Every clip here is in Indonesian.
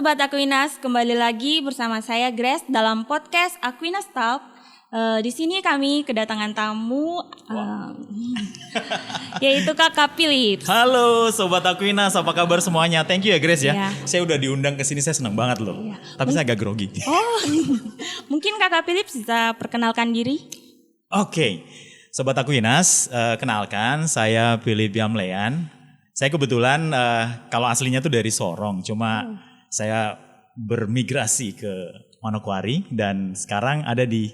Sobat Aquinas, kembali lagi bersama saya Grace dalam podcast Aquinas Talk. Di sini kami kedatangan tamu, yaitu Kakak Philips. Halo Sobat Aquinas, apa kabar semuanya? Thank you ya Grace ya. Ya. Saya udah diundang ke sini, saya senang banget loh. Ya. Tapi saya agak grogi. Oh, mungkin Kakak Philips bisa perkenalkan diri? Oke, Sobat Aquinas, kenalkan saya Philip Yamlean. Saya kebetulan kalau aslinya tuh dari Sorong, cuma saya bermigrasi ke Manokwari dan sekarang ada di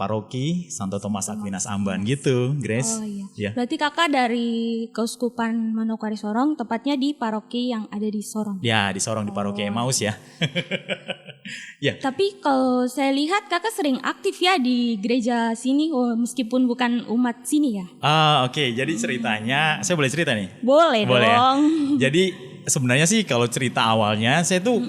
Paroki Santo Thomas Aquinas Amban gitu, Grace. Oh iya. Ya. Berarti Kakak dari Keuskupan Manokwari Sorong, tepatnya di paroki yang ada di Sorong. Ya, di Sorong di Paroki Emmaus ya. Ya. Tapi kalau saya lihat Kakak sering aktif ya di gereja sini, meskipun bukan umat sini ya. Oke. Jadi ceritanya, saya boleh cerita nih? Boleh Ya? dong. Jadi sebenarnya sih kalau cerita awalnya saya tuh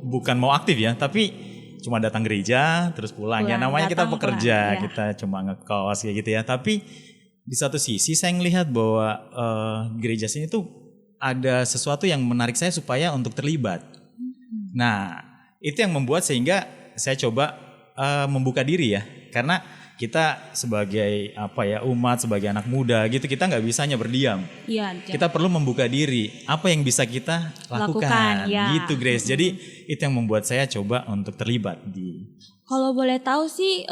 bukan mau aktif ya, tapi cuma datang gereja terus pulang. Ya namanya kita pekerja, pulang, ya. kita cuma ngekos kayak gitu ya. Tapi di satu sisi saya ngelihat bahwa gereja sini tuh ada sesuatu yang menarik saya supaya untuk terlibat. Nah, itu yang membuat sehingga saya coba membuka diri ya. Karena kita sebagai umat, sebagai anak muda gitu, kita nggak bisa hanya berdiam. Iya. Kita perlu membuka diri. Apa yang bisa kita lakukan ya. gitu, Grace. Jadi itu yang membuat saya coba untuk terlibat di. Kalau boleh tahu sih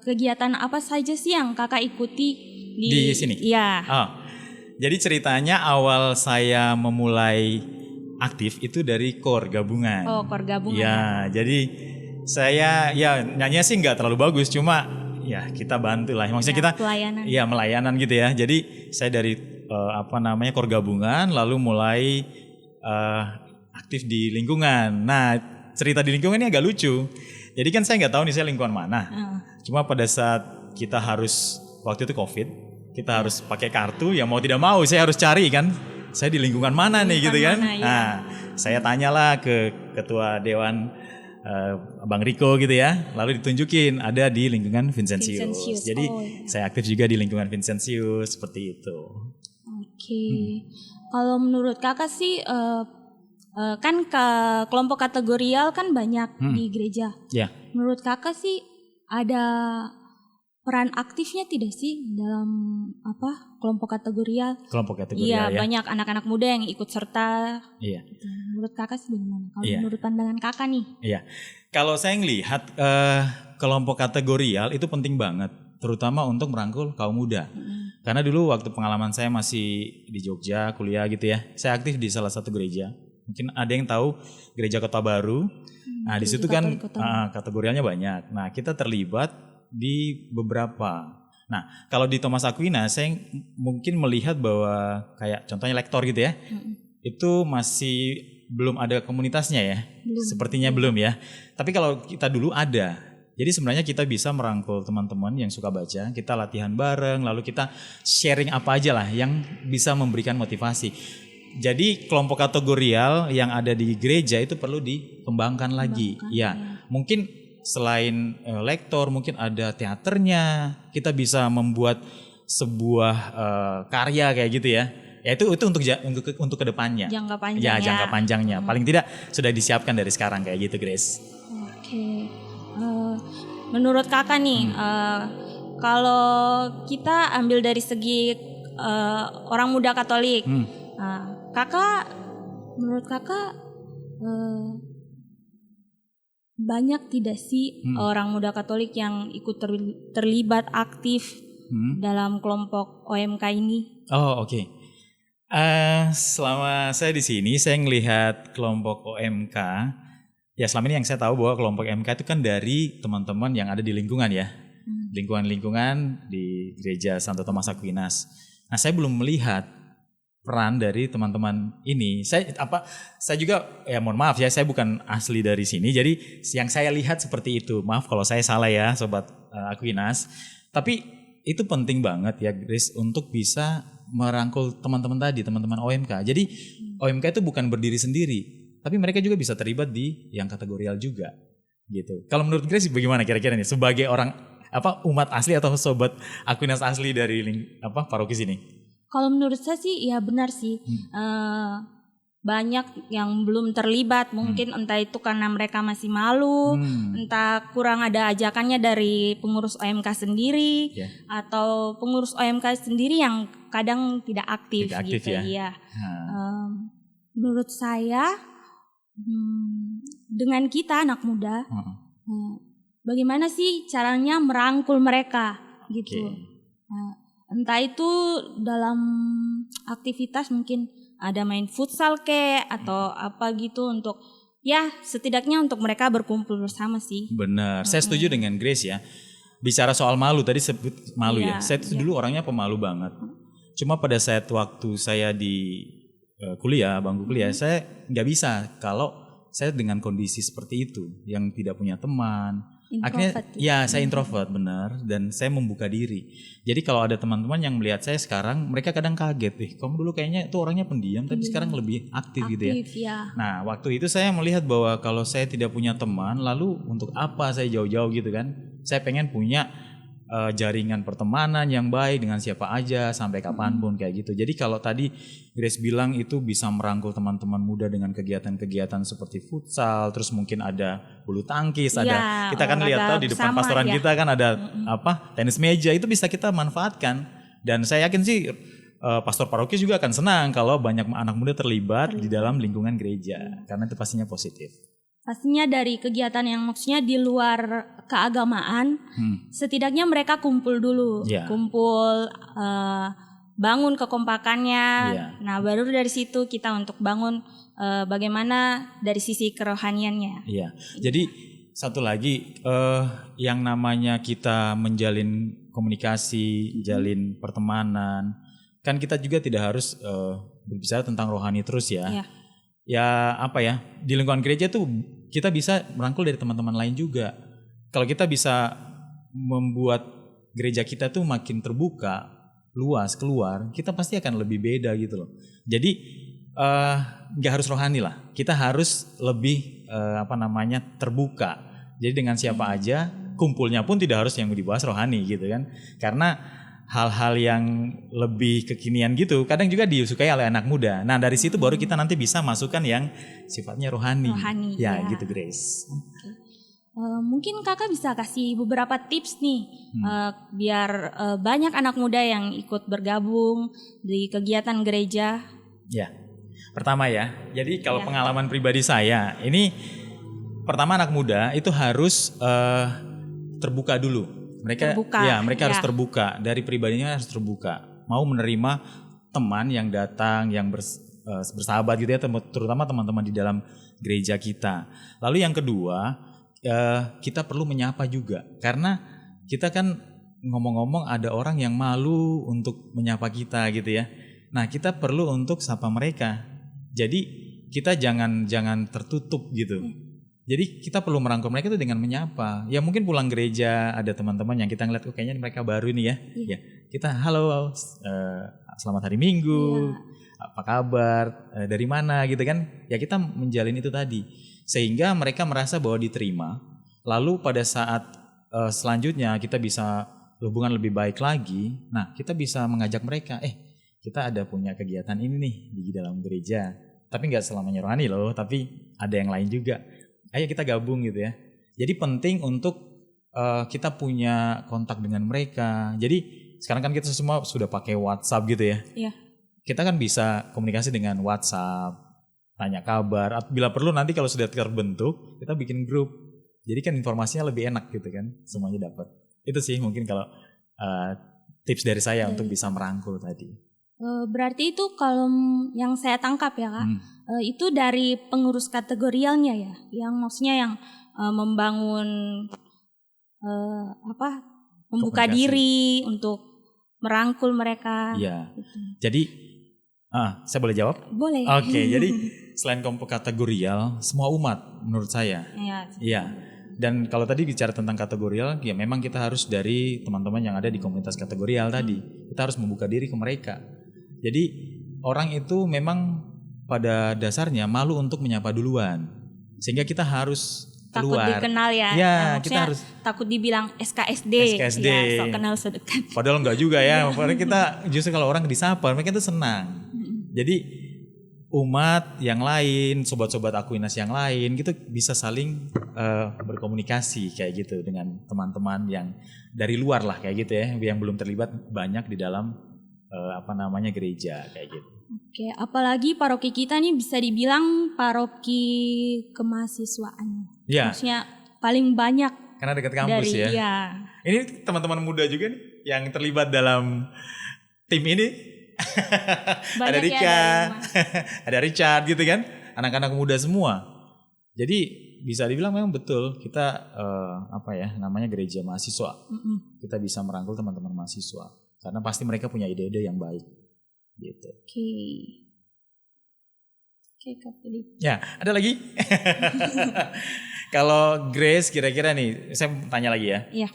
kegiatan apa saja sih yang Kakak ikuti Di sini? Iya. Jadi ceritanya awal saya memulai aktif itu dari KOR gabungan. Oh, KOR gabungan. Ya, jadi saya nyanyinya sih nggak terlalu bagus, cuma ya kita bantu lah. Maksudnya kita pelayanan. Iya, melayanan gitu ya. Jadi saya dari KOR gabungan lalu mulai aktif di lingkungan. Nah, cerita di lingkungan ini agak lucu. Jadi kan saya nggak tahu nih saya lingkungan mana. Cuma pada saat kita harus waktu itu COVID, kita harus pakai kartu, ya mau tidak mau saya harus cari kan. Saya di lingkungan mana nih gitu kan. Mana, ya. Nah, saya tanyalah ke ketua dewan Bang Riko gitu ya. Lalu ditunjukin ada di lingkungan Vincentius. Jadi saya aktif juga di lingkungan Vincentius seperti itu. Oke. Kalau menurut Kakak sih kan kelompok kategorial kan banyak di gereja. Ya. Menurut Kakak sih ada peran aktifnya tidak sih dalam kelompok kategorial? Kelompok kategorial Iya, ya. banyak anak-anak muda yang ikut serta. Iya. Gitu. Menurut Kakak sih gimana? Kalau menurut pandangan Kakak nih? Iya. Kalau saya ngelihat kelompok kategorial itu penting banget, terutama untuk merangkul kaum muda. Karena dulu waktu pengalaman saya masih di Jogja kuliah gitu ya, saya aktif di salah satu gereja. Mungkin ada yang tahu Gereja Kota Baru. Nah, di situ kan kategorialnya banyak. Nah, kita terlibat di beberapa. Nah, kalau di Thomas Aquinas saya mungkin melihat bahwa kayak contohnya lektor gitu ya. Itu masih belum ada komunitasnya ya. Sepertinya belum ya. Tapi kalau kita dulu ada. Jadi sebenarnya kita bisa merangkul teman-teman yang suka baca, kita latihan bareng, lalu kita sharing apa aja lah yang bisa memberikan motivasi. Jadi kelompok kategorial yang ada di gereja itu perlu dikembangkan lagi. Ya, mungkin selain lektor, mungkin ada teaternya. Kita bisa membuat sebuah karya kayak gitu ya. Ya itu untuk kedepannya. Jangka panjangnya. Ya, jangka panjangnya. Paling tidak sudah disiapkan dari sekarang kayak gitu, Grace. Oke. Menurut Kakak nih, kalau kita ambil dari segi orang muda Katolik, menurut Kakak banyak tidak sih orang muda Katolik yang ikut terlibat aktif dalam kelompok OMK ini? Oh, oke. Selama saya di sini, saya ngelihat kelompok OMK. Ya, selama ini yang saya tahu bahwa kelompok OMK itu kan dari teman-teman yang ada di lingkungan ya, lingkungan di Gereja Santo Thomas Aquinas. Nah, saya belum melihat peran dari teman-teman ini. Saya juga ya mohon maaf ya, saya bukan asli dari sini. Jadi yang saya lihat seperti itu. Maaf kalau saya salah ya, Sobat Aquinas. Tapi itu penting banget ya, Grace, untuk bisa merangkul teman-teman tadi, teman-teman OMK. Jadi OMK itu bukan berdiri sendiri, tapi mereka juga bisa terlibat di yang kategorial juga, gitu. Kalau menurut Grace bagaimana kira-kira nih sebagai orang umat asli atau Sobat Aquinas asli dari paroki sini? Kalau menurut saya sih ya benar sih. banyak yang belum terlibat, mungkin entah itu karena mereka masih malu, entah kurang ada ajakannya dari pengurus OMK sendiri, atau pengurus OMK sendiri yang kadang tidak aktif gitu ya. Menurut saya dengan kita anak muda, bagaimana sih caranya merangkul mereka gitu. Entah itu dalam aktivitas mungkin ada main futsal atau apa gitu, untuk ya setidaknya untuk mereka berkumpul bersama sih. Benar, saya setuju dengan Grace ya. Bicara soal malu, tadi sebut malu ya. Saya dulu orangnya pemalu banget. Cuma pada saat waktu saya di kuliah, bangku kuliah, saya nggak bisa kalau saya dengan kondisi seperti itu, yang tidak punya teman. Akhirnya saya introvert benar, dan saya membuka diri. Jadi kalau ada teman-teman yang melihat saya sekarang, mereka kadang kaget, kamu dulu kayaknya itu orangnya pendiam tapi sekarang lebih aktif gitu ya. Nah waktu itu saya melihat bahwa kalau saya tidak punya teman, lalu untuk apa saya jauh-jauh gitu kan. Saya pengen punya jaringan pertemanan yang baik dengan siapa aja sampai kapanpun kayak gitu. Jadi kalau tadi Grace bilang itu bisa merangkul teman-teman muda dengan kegiatan-kegiatan seperti futsal, terus mungkin ada bulu tangkis, ada kita kan lihat tahu di depan pastoran kita kan ada tenis meja, itu bisa kita manfaatkan. Dan saya yakin sih pastor paroki juga akan senang kalau banyak anak muda terlibat di dalam lingkungan gereja, karena itu pastinya positif. Pastinya dari kegiatan yang maksudnya di luar keagamaan, setidaknya mereka kumpul dulu, kumpul, bangun kekompakannya. Nah baru dari situ kita untuk bangun bagaimana dari sisi kerohaniannya. Jadi satu lagi, yang namanya kita menjalin komunikasi, jalin pertemanan, kan kita juga tidak harus berbicara tentang rohani terus ya. Ya apa ya, di lingkungan gereja tuh kita bisa merangkul dari teman-teman lain juga. Kalau kita bisa membuat gereja kita tuh makin terbuka, luas, keluar, kita pasti akan lebih beda gitu loh. Jadi nggak harus rohani lah, kita harus lebih terbuka. Jadi dengan siapa aja, kumpulnya pun tidak harus yang dibahas rohani gitu kan. Karena hal-hal yang lebih kekinian gitu kadang juga disukai oleh anak muda. Nah dari situ baru kita nanti bisa masukkan yang sifatnya rohani gitu Grace. Mungkin kakak bisa kasih beberapa tips nih biar banyak anak muda yang ikut bergabung di kegiatan gereja. Pertama ya, jadi kalau pengalaman pribadi saya ini, pertama anak muda itu harus terbuka dulu. Mereka harus terbuka, dari pribadinya harus terbuka, mau menerima teman yang datang, yang bersahabat gitu ya, terutama teman-teman di dalam gereja kita. Lalu yang kedua, kita perlu menyapa juga, karena kita kan ngomong-ngomong ada orang yang malu untuk menyapa kita gitu ya. Nah kita perlu untuk sapa mereka, jadi kita jangan tertutup gitu. Jadi kita perlu merangkul mereka itu dengan menyapa. Ya mungkin pulang gereja ada teman-teman yang kita ngeliat kayaknya mereka baru nih ya. Kita halo, selamat hari Minggu, apa kabar, dari mana gitu kan. Ya kita menjalin itu tadi. Sehingga mereka merasa bahwa diterima. Lalu pada saat selanjutnya kita bisa hubungan lebih baik lagi. Nah kita bisa mengajak mereka, kita ada punya kegiatan ini nih di dalam gereja. Tapi gak selamanya rohani loh, tapi ada yang lain juga. Ayo kita gabung gitu ya. Jadi penting untuk kita punya kontak dengan mereka. Jadi sekarang kan kita semua sudah pakai WhatsApp gitu ya. Kita kan bisa komunikasi dengan WhatsApp, tanya kabar. Bila perlu nanti kalau sudah terbentuk, kita bikin grup. Jadi kan informasinya lebih enak gitu kan, semuanya dapat. Itu sih mungkin kalau tips dari saya untuk bisa merangkul tadi. Berarti itu kalau yang saya tangkap ya Kak, itu dari pengurus kategorialnya ya, yang maksudnya yang membangun membuka komunikasi, diri untuk merangkul mereka. Gitu. Jadi saya boleh jawab? Boleh. Oke, jadi selain kelompok kategorial, semua umat menurut saya. Iya. Dan kalau tadi bicara tentang kategorial, ya memang kita harus dari teman-teman yang ada di komunitas kategorial tadi, kita harus membuka diri ke mereka. Jadi orang itu memang pada dasarnya malu untuk menyapa duluan, sehingga kita harus keluar. Takut dikenal ya. Kita harus takut dibilang SKSD. Ya, sok kenal sok dekat. Padahal enggak juga ya. Padahal kita justru kalau orang disapa, mereka itu senang. Jadi umat yang lain, sobat-sobat Aquinas yang lain gitu bisa saling berkomunikasi kayak gitu dengan teman-teman yang dari luar lah kayak gitu ya, yang belum terlibat banyak di dalam gereja kayak gitu. Oke, apalagi paroki kita nih bisa dibilang paroki kemahasiswaan. Ya. Maksudnya paling banyak karena dekat kampus dari, ya. Ya. Ini teman-teman muda juga nih yang terlibat dalam tim ini. Ada Rika, ada Richard gitu kan, anak-anak muda semua. Jadi bisa dibilang memang betul kita namanya gereja mahasiswa. Kita bisa merangkul teman-teman mahasiswa karena pasti mereka punya ide-ide yang baik gitu. Oke, Kak Philip. Ya, ada lagi? Kalau Grace kira-kira nih, saya tanya lagi ya. Iya.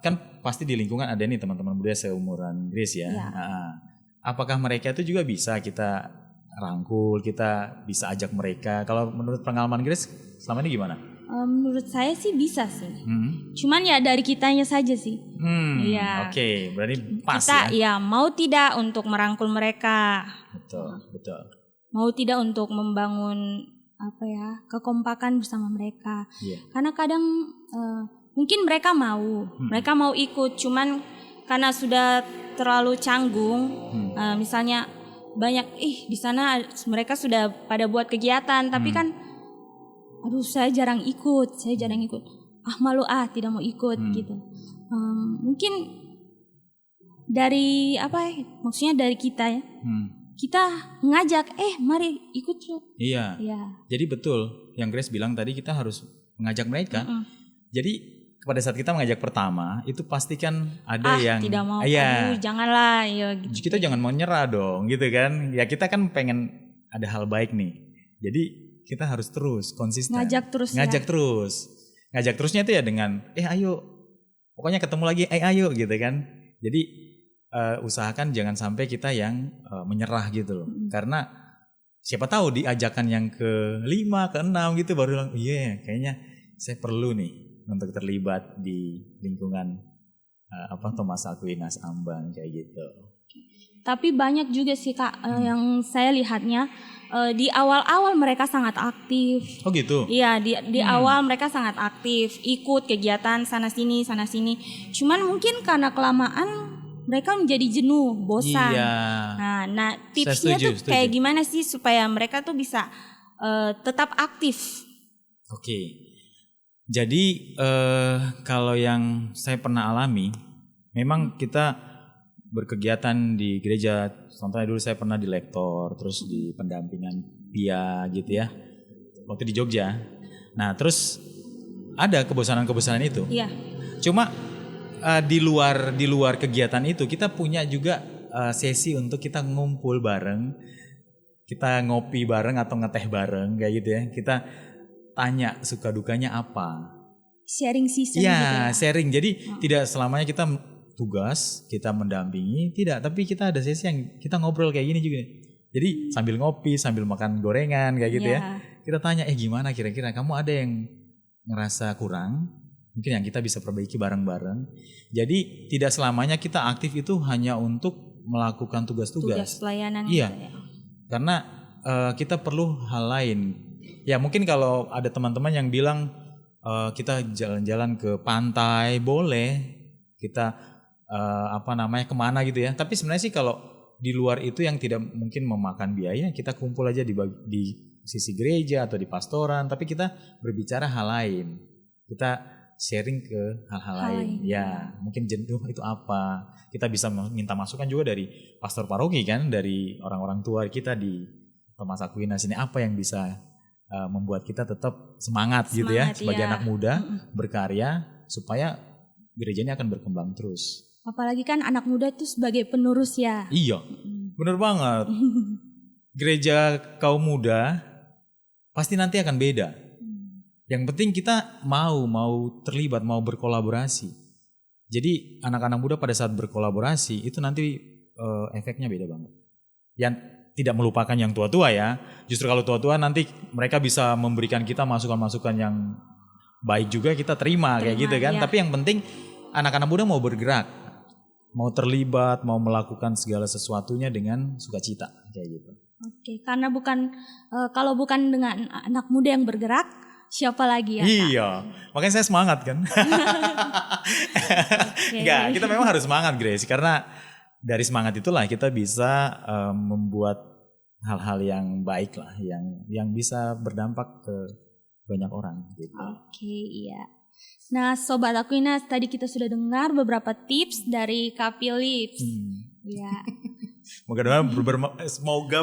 Kan pasti di lingkungan ada nih teman-teman muda seumuran Grace ya. Nah, apakah mereka itu juga bisa kita rangkul, kita bisa ajak mereka? Kalau menurut pengalaman Grace selama ini gimana? Menurut saya sih bisa sih. Cuman ya dari kitanya saja sih. Iya. Oke, berarti pas kita, ya. Mau tidak untuk merangkul mereka. Betul. Mau tidak untuk membangun kekompakan bersama mereka. Yeah. Karena kadang mungkin mereka mau ikut, cuman karena sudah terlalu canggung, misalnya banyak di sana mereka sudah pada buat kegiatan, tapi kan, aduh saya jarang ikut, malu tidak mau ikut gitu. Mungkin dari maksudnya dari kita ya, kita ngajak, mari ikut yuk. Iya. Jadi betul yang Grace bilang tadi, kita harus mengajak mereka. Jadi pada saat kita mengajak pertama itu pasti kan ada yang tidak mau, janganlah ya gitu. Kita jangan mau nyerah dong gitu kan. Ya kita kan pengen ada hal baik nih. Jadi kita harus terus konsisten. Ngajak terus. Ngajak terusnya itu ya dengan ayo. Pokoknya ketemu lagi ayo gitu kan. Jadi usahakan jangan sampai kita yang menyerah gitu loh. Karena siapa tahu di ajakan yang ke-5, ke-6 gitu baru bilang, kayaknya saya perlu nih untuk terlibat di lingkungan Thomas Aquinas Ambang kayak gitu. Tapi banyak juga sih Kak yang saya lihatnya di awal-awal mereka sangat aktif. Oh gitu? Iya, di awal mereka sangat aktif, ikut kegiatan sana sini. Cuman mungkin karena kelamaan mereka menjadi jenuh, bosan. Iya. Nah tipsnya tuh kayak gimana sih supaya mereka tuh bisa tetap aktif? Oke. Jadi kalau yang saya pernah alami, memang kita berkegiatan di gereja. Contohnya dulu saya pernah di lektor, terus di pendampingan PIA gitu ya, waktu di Jogja. Nah terus ada kebosanan-kebosanan itu. Iya. Cuma di luar kegiatan itu kita punya juga sesi untuk kita ngumpul bareng, kita ngopi bareng atau ngeteh bareng kayak gitu ya. Kita tanya suka dukanya apa. Sharing season gitu ya. Sharing. Jadi tidak selamanya kita tugas, kita mendampingi, tidak, tapi kita ada sesi yang kita ngobrol kayak gini juga. Jadi sambil ngopi, sambil makan gorengan kayak gitu ya. Kita tanya, gimana kira-kira kamu ada yang ngerasa kurang? Mungkin yang kita bisa perbaiki bareng-bareng. Jadi tidak selamanya kita aktif itu hanya untuk melakukan tugas-tugas. Tugas pelayanan. Iya. Gitu ya. Karena kita perlu hal lain. Ya mungkin kalau ada teman-teman yang bilang kita jalan-jalan ke pantai boleh, kita kemana gitu ya. Tapi sebenarnya sih kalau di luar itu yang tidak mungkin memakan biaya, kita kumpul aja di sisi gereja atau di pastoran. Tapi kita berbicara hal lain, kita sharing ke hal-hal lain. Ya mungkin jenuh itu apa. Kita bisa minta masukan juga dari pastor paroki kan, dari orang-orang tua kita di Thomas Aquinas ini, apa yang bisa membuat kita tetap semangat gitu ya sebagai anak muda berkarya supaya gereja ini akan berkembang terus. Apalagi kan anak muda itu sebagai penerus ya. Iya, bener banget. Gereja kaum muda pasti nanti akan beda. Yang penting kita mau terlibat, mau berkolaborasi. Jadi anak-anak muda pada saat berkolaborasi itu nanti efeknya beda banget. Yang tidak melupakan yang tua-tua ya. Justru kalau tua-tua nanti mereka bisa memberikan kita masukan-masukan yang baik juga, kita terima kayak gitu kan. Ya. Tapi yang penting anak-anak muda mau bergerak, mau terlibat, mau melakukan segala sesuatunya dengan sukacita kayak gitu. Oke, karena kalau bukan dengan anak muda yang bergerak, siapa lagi ya Kak? Iya, makanya saya semangat kan. Enggak, kita memang harus semangat Grace, karena dari semangat itulah kita bisa membuat hal-hal yang baik lah, yang bisa berdampak ke banyak orang gitu. Oke, iya. Nah, Sobat Aquinas, tadi kita sudah dengar beberapa tips dari Kak Philips. Ya. Semoga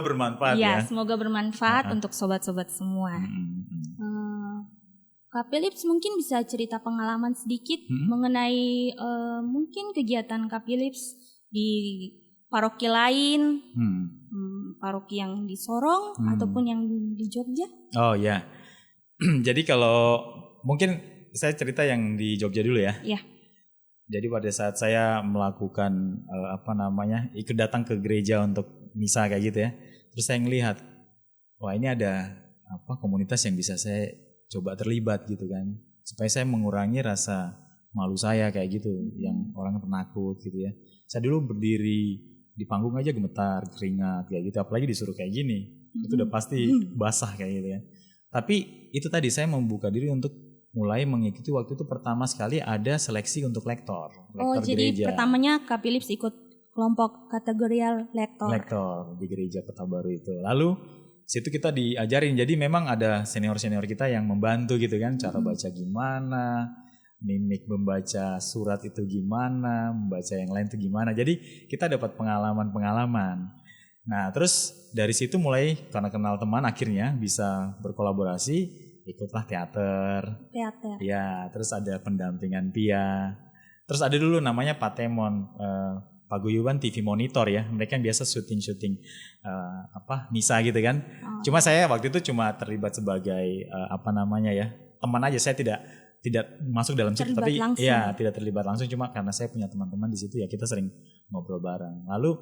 bermanfaat ya. Semoga bermanfaat untuk sobat-sobat semua. Kak Philips mungkin bisa cerita pengalaman sedikit mengenai mungkin kegiatan Kak Philips di paroki lain, paroki yang di Sorong ataupun yang di Jogja. Oh ya, jadi kalau mungkin saya cerita yang di Jogja dulu ya. Iya. Jadi pada saat saya melakukan ikut datang ke gereja untuk misa kayak gitu ya, terus saya ngelihat, wah ini ada komunitas yang bisa saya coba terlibat gitu kan, supaya saya mengurangi rasa malu saya kayak gitu, yang orang penakut gitu ya. Saya dulu berdiri di panggung aja gemetar, keringat kayak gitu, apalagi disuruh kayak gini, itu udah pasti basah kayak gitu ya. Tapi itu tadi saya membuka diri untuk mulai mengikuti, waktu itu pertama sekali ada seleksi untuk lektor jadi gereja. Pertamanya Kak Philips ikut kelompok kategorial lektor. Lektor di gereja Kota Baru itu. Lalu situ kita diajarin, jadi memang ada senior-senior kita yang membantu gitu kan, cara baca gimana, mimik membaca surat itu gimana, membaca yang lain itu gimana. Jadi kita dapat pengalaman-pengalaman. Nah terus dari situ mulai karena kenal teman akhirnya bisa berkolaborasi, ikutlah teater. Ya, terus ada pendampingan Pia. Terus ada dulu namanya Patemon, paguyuban TV Monitor ya. Mereka yang biasa syuting misa gitu kan. Cuma saya waktu itu cuma terlibat sebagai teman aja. Saya tidak masuk dalam situ, tapi ya tidak terlibat langsung, cuma karena saya punya teman-teman di situ ya kita sering ngobrol bareng. Lalu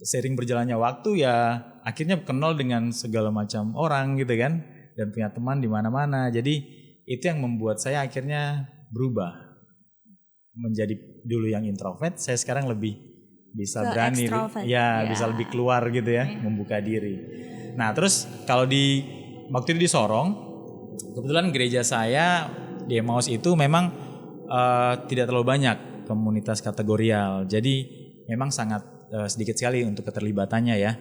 sering berjalannya waktu ya akhirnya kenal dengan segala macam orang gitu kan, dan punya teman di mana-mana. Jadi itu yang membuat saya akhirnya berubah menjadi dulu yang introvert, saya sekarang lebih bisa berani bisa lebih keluar gitu ya, membuka diri. Nah, terus kalau waktu itu di Sorong, kebetulan gereja saya di Emmaus itu memang tidak terlalu banyak komunitas kategorial. Jadi memang sangat sedikit sekali untuk keterlibatannya ya.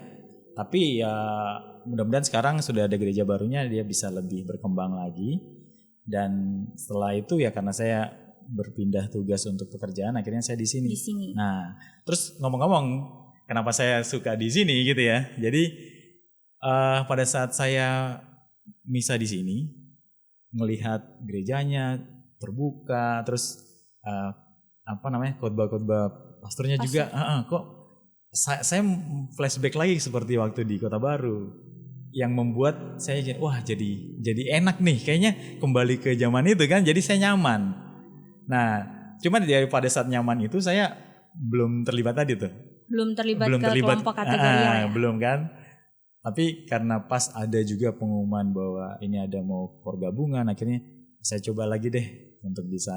Tapi ya mudah-mudahan sekarang sudah ada gereja barunya, dia bisa lebih berkembang lagi. Dan setelah itu ya karena saya berpindah tugas untuk pekerjaan, akhirnya saya di sini. Nah, terus ngomong-ngomong, kenapa saya suka di sini gitu ya? Jadi pada saat saya misa di sini, melihat gerejanya terbuka, terus khotbah-khotbah pastornya juga, kok saya flashback lagi seperti waktu di Kota Baru, yang membuat saya jadi enak nih, kayaknya kembali ke zaman itu kan, jadi saya nyaman. Nah, cuma pada saat nyaman itu saya belum terlibat tadi tuh. Belum terlibat kelompok kategorial ya? Belum kan. Tapi karena pas ada juga pengumuman bahwa ini ada mau pergabungan, akhirnya saya coba lagi deh untuk bisa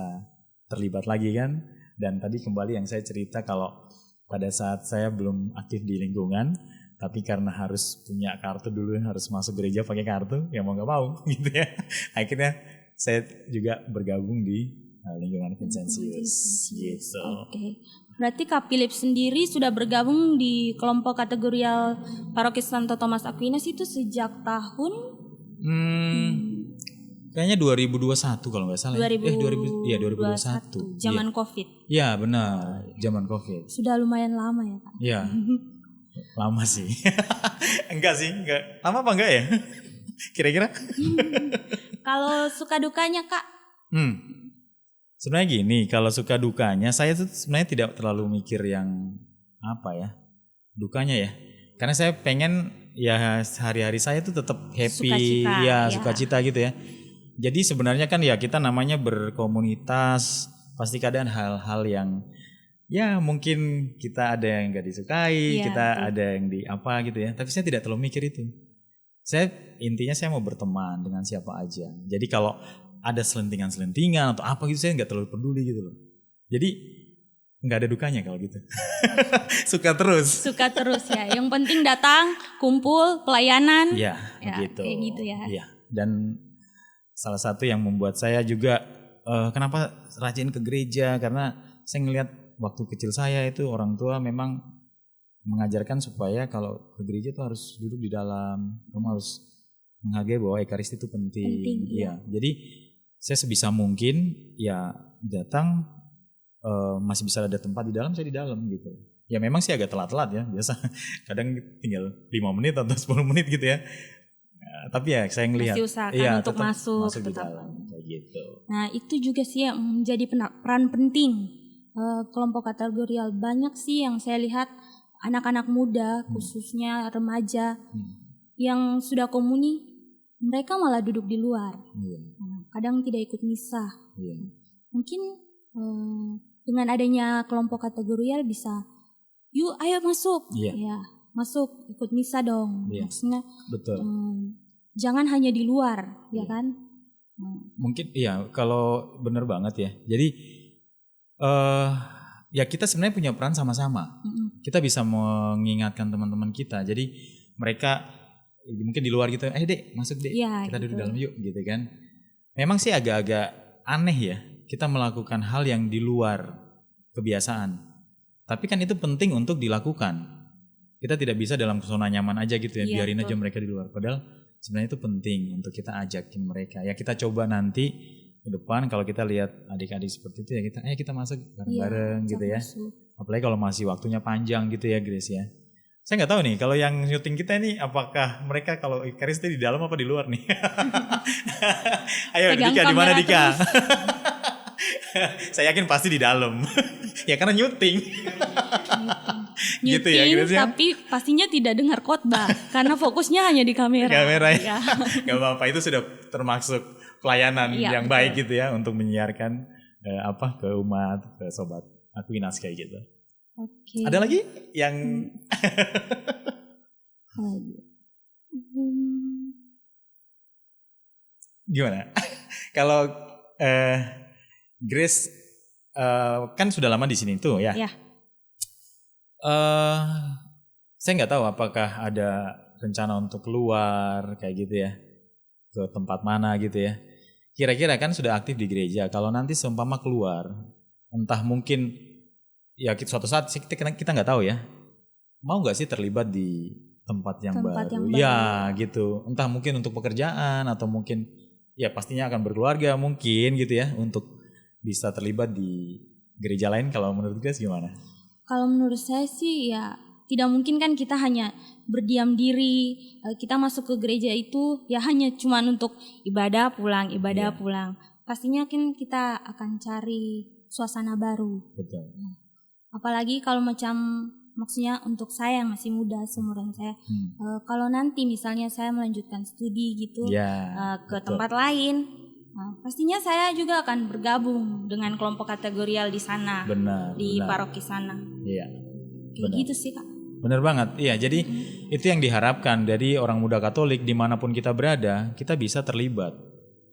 terlibat lagi kan. Dan tadi kembali yang saya cerita kalau pada saat saya belum aktif di lingkungan, tapi karena harus punya kartu dulu, harus masuk gereja pakai kartu, ya mau gak mau gitu ya. Akhirnya saya juga bergabung di lingkungan Vincentius gitu. Oke. Berarti Kak Philips sendiri sudah bergabung di kelompok kategorial Paroki Santo Thomas Aquinas itu sejak tahun? Kayaknya 2021 kalau nggak salah. 2021. Zaman COVID. Iya benar, zaman COVID. Sudah lumayan lama ya Kak? Iya, lama sih. Enggak sih, enggak. Lama apa enggak ya? Kira-kira? Kalau suka dukanya Kak? Sebenarnya gini, kalau suka dukanya saya tuh sebenarnya tidak terlalu mikir yang dukanya ya. Karena saya pengen ya hari-hari saya tuh tetap happy, sukacita gitu ya. Jadi sebenarnya kan ya kita namanya berkomunitas, pasti kadang hal-hal yang ya mungkin kita ada yang gak disukai, kita ada yang gitu ya. Tapi saya tidak terlalu mikir itu. Intinya saya mau berteman dengan siapa aja. Jadi kalau ada selentingan-selentingan atau apa gitu saya nggak terlalu peduli gitu loh. Jadi nggak ada dukanya kalau gitu. Suka terus. Suka terus ya. Yang penting datang, kumpul, pelayanan. Iya, Ya, begitu. kayak gitu ya. Iya. Dan salah satu yang membuat saya juga kenapa rajin ke gereja, karena saya ngelihat waktu kecil saya itu orang tua memang mengajarkan supaya kalau ke gereja itu harus duduk di dalam, kamu harus menghargai bahwa Ekaristi itu penting. Iya. Jadi saya sebisa mungkin ya datang, masih bisa ada tempat di dalam, saya di dalam gitu. Ya memang sih agak telat-telat ya, biasa kadang tinggal 5 menit atau 10 menit gitu ya. Tapi ya saya ngelihat masih usahakan untuk masuk di dalam kayak gitu. Nah, itu juga sih yang menjadi peran penting kelompok kategorial. Banyak sih yang saya lihat anak-anak muda, khususnya remaja yang sudah komuni, mereka malah duduk di luar. Nah, kadang tidak ikut misa. Mungkin dengan adanya kelompok kategorial bisa, yuk ayo masuk, ya masuk ikut misa dong. Maksudnya betul. Jangan hanya di luar, ya kan? Mungkin iya, kalau benar banget ya. Jadi ya kita sebenarnya punya peran sama-sama. Kita bisa mengingatkan teman-teman kita. Jadi mereka mungkin di luar gitu, dek masuk dek, kita duduk dalam yuk gitu kan. Memang sih agak-agak aneh ya, kita melakukan hal yang di luar kebiasaan. Tapi kan itu penting untuk dilakukan. Kita tidak bisa dalam zona nyaman aja gitu ya, biarin aja mereka di luar. Padahal sebenarnya itu penting untuk kita ajakin mereka. Ya kita coba nanti ke depan kalau kita lihat adik-adik seperti itu ya kita masuk bareng-bareng gitu ya. Apalagi kalau masih waktunya panjang gitu ya Grace ya. Saya nggak tahu nih kalau yang syuting kita ini apakah mereka kalau Ekaristi di dalam apa di luar nih. Ayo Dika, di mana Dika? Saya yakin pasti di dalam. Ya karena nyuting. Gitu ya, tapi pastinya tidak dengar khotbah karena fokusnya hanya di kamera. Ya. Gak apa-apa, itu sudah termasuk pelayanan yang baik gitu ya untuk menyiarkan ke umat, ke sobat Aquinas kayak gitu. Oke. Ada lagi yang gimana? Kalau Grace kan sudah lama di sini tuh ya. Iya. Saya nggak tahu apakah ada rencana untuk keluar kayak gitu ya, ke tempat mana gitu ya. Kira-kira kan sudah aktif di gereja. Kalau nanti seumpama keluar, entah mungkin ya suatu saat kita nggak tahu ya. Mau nggak sih terlibat di tempat yang baru? Ya gitu. Entah mungkin untuk pekerjaan atau mungkin ya pastinya akan berkeluarga mungkin gitu ya untuk bisa terlibat di gereja lain. Kalau menurut Grace gimana? Kalau menurut saya sih ya tidak mungkin kan kita hanya berdiam diri, kita masuk ke gereja itu ya hanya cuman untuk ibadah pulang. Pastinya kan kita akan cari suasana baru. Betul. Apalagi kalau maksudnya untuk saya yang masih muda seumuran saya, kalau nanti misalnya saya melanjutkan studi gitu ke tempat lain, pastinya saya juga akan bergabung dengan kelompok kategorial di sana, di paroki sana. Iya. Kayak gitu sih Kak. Benar banget. Iya, jadi itu yang diharapkan dari orang muda Katolik dimanapun kita berada, kita bisa terlibat,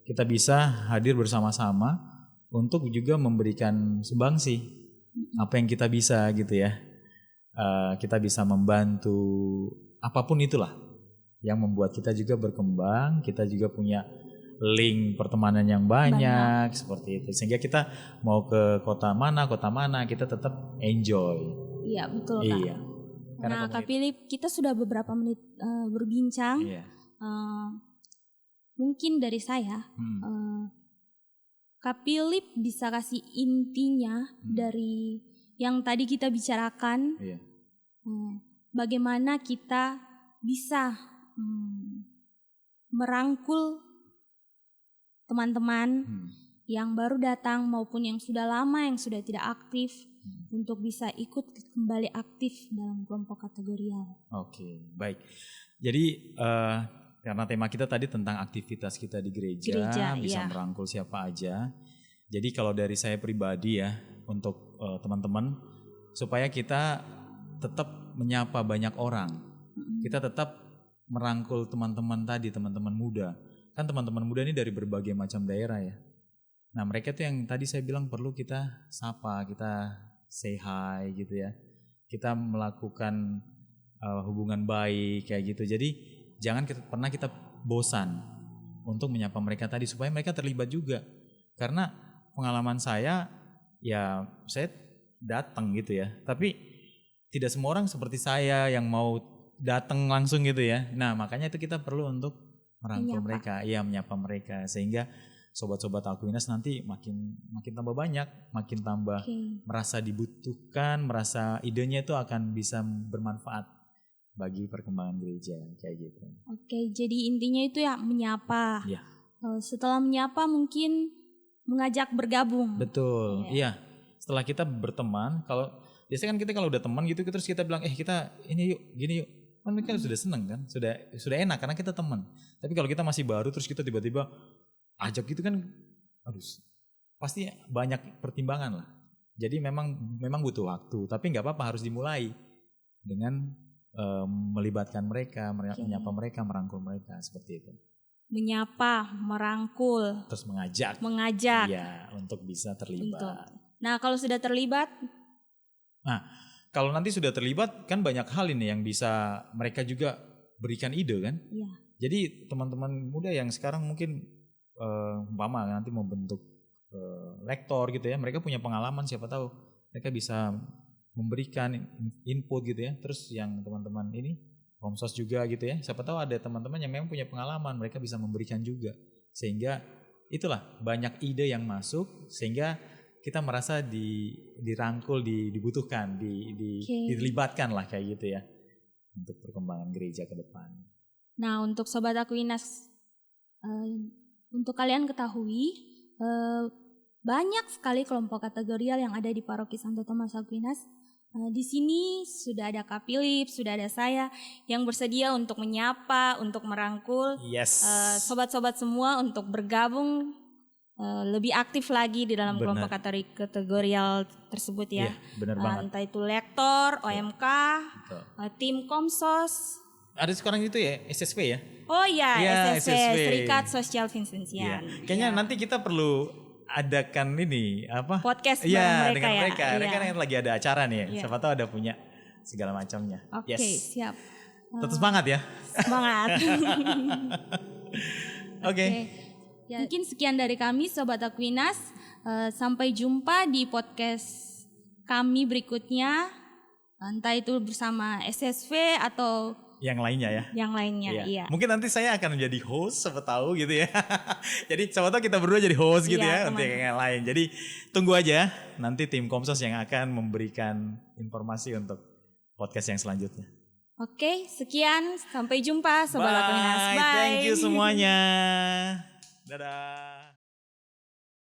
kita bisa hadir bersama-sama untuk juga memberikan sumbangsi apa yang kita bisa gitu ya. Kita bisa membantu apapun itulah yang membuat kita juga berkembang, kita juga punya link pertemanan yang banyak seperti itu, sehingga kita mau ke kota mana kita tetap enjoy. Iya betul Kak. Iya. Nah Kak Philip, kita sudah beberapa menit berbincang. Mungkin dari saya, Kak Philip bisa kasih intinya dari yang tadi kita bicarakan, bagaimana kita bisa merangkul teman-teman yang baru datang maupun yang sudah lama, yang sudah tidak aktif, untuk bisa ikut kembali aktif dalam kelompok kategorial. Oke, baik. Jadi karena tema kita tadi tentang aktivitas kita di gereja bisa merangkul siapa aja. Jadi kalau dari saya pribadi ya, untuk teman-teman, supaya kita tetap menyapa banyak orang, kita tetap merangkul teman-teman tadi, teman-teman muda. Kan teman-teman muda ini dari berbagai macam daerah ya. Nah mereka tuh yang tadi saya bilang perlu kita sapa, kita say hi gitu ya. Kita melakukan hubungan baik kayak gitu. Jadi jangan pernah kita bosan untuk menyapa mereka tadi supaya mereka terlibat juga. Karena pengalaman saya ya saya datang gitu ya. Tapi tidak semua orang seperti saya yang mau datang langsung gitu ya. Nah, makanya itu kita perlu untuk merangkul mereka, menyapa mereka sehingga sobat-sobat Akuinas nanti makin tambah banyak, makin tambah merasa dibutuhkan, merasa idenya itu akan bisa bermanfaat bagi perkembangan gereja kayak gitu. Oke, jadi intinya itu ya menyapa. Iya. Setelah menyapa mungkin mengajak bergabung. Betul. Iya. Setelah kita berteman, kalau biasanya kan kita kalau udah teman gitu terus kita bilang kita ini yuk, gini yuk. Kan mereka sudah seneng kan, sudah enak karena kita teman. Tapi kalau kita masih baru terus kita tiba-tiba ajak gitu kan, pasti banyak pertimbangan lah. Jadi memang butuh waktu, tapi nggak apa-apa harus dimulai dengan melibatkan mereka, menyapa mereka, merangkul mereka seperti itu. Menyapa, merangkul, terus mengajak. Iya, untuk bisa terlibat. Nah, kalau sudah terlibat, kalau nanti sudah terlibat kan banyak hal ini yang bisa mereka juga berikan ide kan. Iya. Jadi teman-teman muda yang sekarang mungkin umpama nanti mau bentuk lektor gitu ya, mereka punya pengalaman, siapa tahu mereka bisa memberikan input gitu ya. Terus yang teman-teman ini Komsos juga gitu ya, siapa tahu ada teman-teman yang memang punya pengalaman, mereka bisa memberikan juga, sehingga itulah banyak ide yang masuk sehingga kita merasa dirangkul, dibutuhkan, dilibatkan lah kayak gitu ya untuk perkembangan gereja ke depan. Nah, untuk Sobat Akuinas, untuk kalian ketahui banyak sekali kelompok kategorial yang ada di Paroki Santo Thomas Aquinas. Di sini sudah ada Kak Philip, sudah ada saya yang bersedia untuk menyapa, untuk merangkul sobat-sobat semua untuk bergabung lebih aktif lagi di dalam kelompok kategorial tersebut ya. Iya, benar banget. Entah itu lektor, OMK, tim Komsos. Ada sekarang itu ya, SSV ya? Oh iya, SSV, Serikat Sosial Vincentian. Iya. Kayaknya nanti kita perlu adakan ini podcast bareng mereka dengan ya. mereka. Mereka kan lagi ada acara nih. Siapa tahu ada punya segala macamnya. Oke, siap. Tetap semangat ya. Semangat. Oke. Ya, mungkin sekian dari kami Sobat Aquinas. Sampai jumpa di podcast kami berikutnya. Entah itu bersama SSV atau yang lainnya ya. Yang lainnya, iya. Mungkin nanti saya akan menjadi host, siapa tahu gitu ya. Jadi siapa tahu kita berdua jadi host gitu ya untuk yang lain. Jadi tunggu aja nanti tim Komsos yang akan memberikan informasi untuk podcast yang selanjutnya. Oke, sekian. Sampai jumpa Sobat Aquinas. Bye. Thank you semuanya. Dadah.